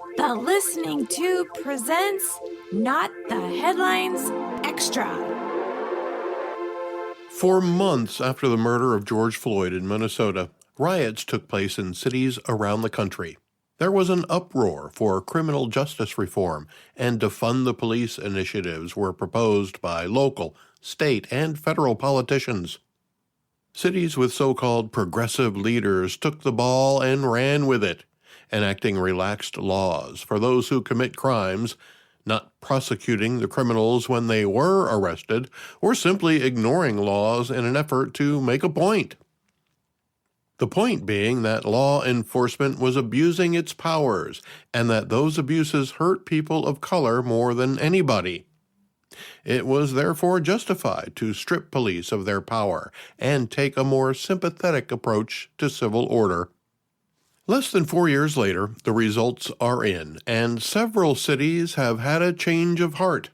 The Listening To presents Not the Headlines Extra. For months after the murder of George Floyd in Minnesota, riots took place in cities around the country. There was an uproar for criminal justice reform, and defund the police initiatives were proposed by local, state, and federal politicians. Cities with so-called progressive leaders took the ball and ran with it, enacting relaxed laws for those who commit crimes, not prosecuting the criminals when they were arrested, or simply ignoring laws in an effort to make a point. The point being that law enforcement was abusing its powers, and that those abuses hurt people of color more than anybody. It was therefore justified to strip police of their power and take a more sympathetic approach to civil order. Less than 4 years later, the results are in, and several cities have had a change of heart.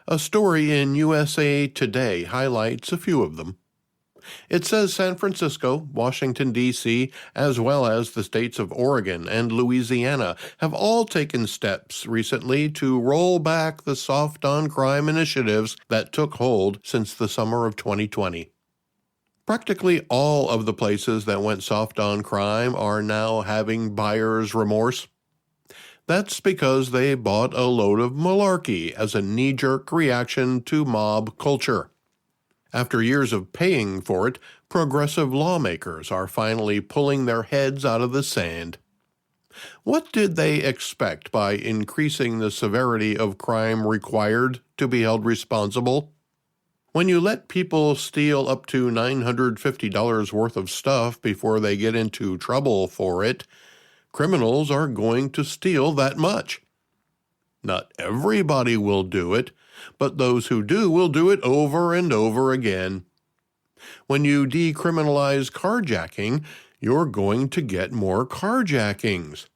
A story in USA Today highlights a few of them. It says San Francisco, Washington, D.C., as well as the states of Oregon and Louisiana have all taken steps recently to roll back the soft-on-crime initiatives that took hold since the summer of 2020. Practically all of the places that went soft on crime are now having buyer's remorse. That's because they bought a load of malarkey as a knee-jerk reaction to mob culture. After years of paying for it, progressive lawmakers are finally pulling their heads out of the sand. What did they expect by increasing the severity of crime required to be held responsible? When you let people steal up to $950 worth of stuff before they get into trouble for it, criminals are going to steal that much. Not everybody will do it, but those who do will do it over and over again. When you decriminalize carjacking, you're going to get more carjackings.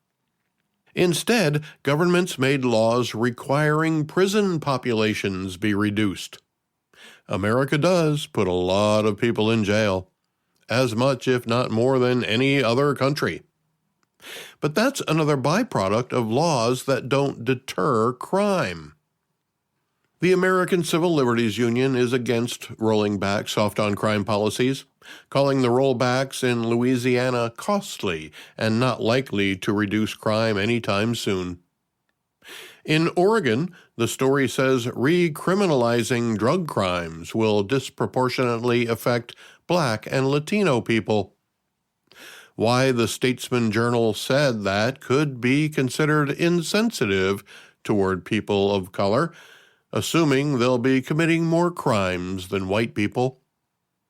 Instead, governments made laws requiring prison populations be reduced. America does put a lot of people in jail, as much if not more than any other country. But that's another byproduct of laws that don't deter crime. The American Civil Liberties Union is against rolling back soft-on-crime policies, calling the rollbacks in Louisiana costly and not likely to reduce crime anytime soon. In Oregon, the story says recriminalizing drug crimes will disproportionately affect Black and Latino people. Why the Statesman Journal said that could be considered insensitive toward people of color, assuming they'll be committing more crimes than white people.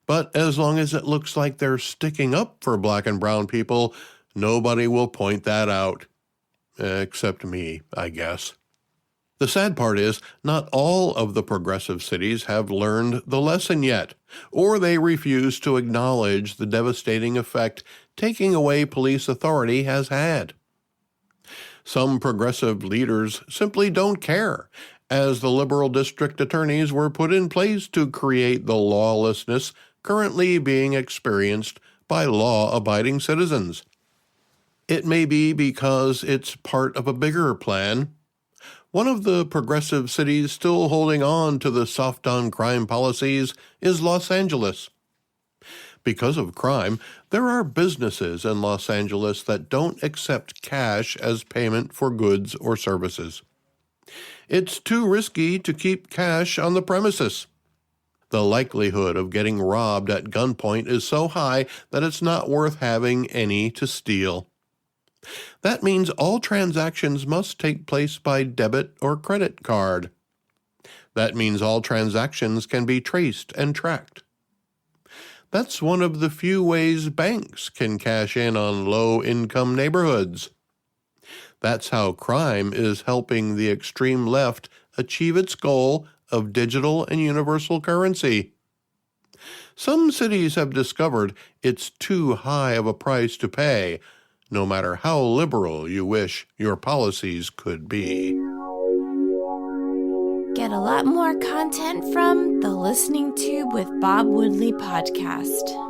But as long as it looks like they're sticking up for Black and brown people, nobody will point that out. Except me, I guess. The sad part is, not all of the progressive cities have learned the lesson yet, or they refuse to acknowledge the devastating effect taking away police authority has had. Some progressive leaders simply don't care, as the liberal district attorneys were put in place to create the lawlessness currently being experienced by law-abiding citizens. It may be because it's part of a bigger plan. One of the progressive cities still holding on to the soft-on-crime policies is Los Angeles. Because of crime, there are businesses in Los Angeles that don't accept cash as payment for goods or services. It's too risky to keep cash on the premises. The likelihood of getting robbed at gunpoint is so high that it's not worth having any to steal. That means all transactions must take place by debit or credit card. That means all transactions can be traced and tracked. That's one of the few ways banks can cash in on low-income neighborhoods. That's how crime is helping the extreme left achieve its goal of digital and universal currency. Some cities have discovered it's too high of a price to pay, no matter how liberal you wish your policies could be. Get a lot more content from the Listening To with Bob Woodley podcast.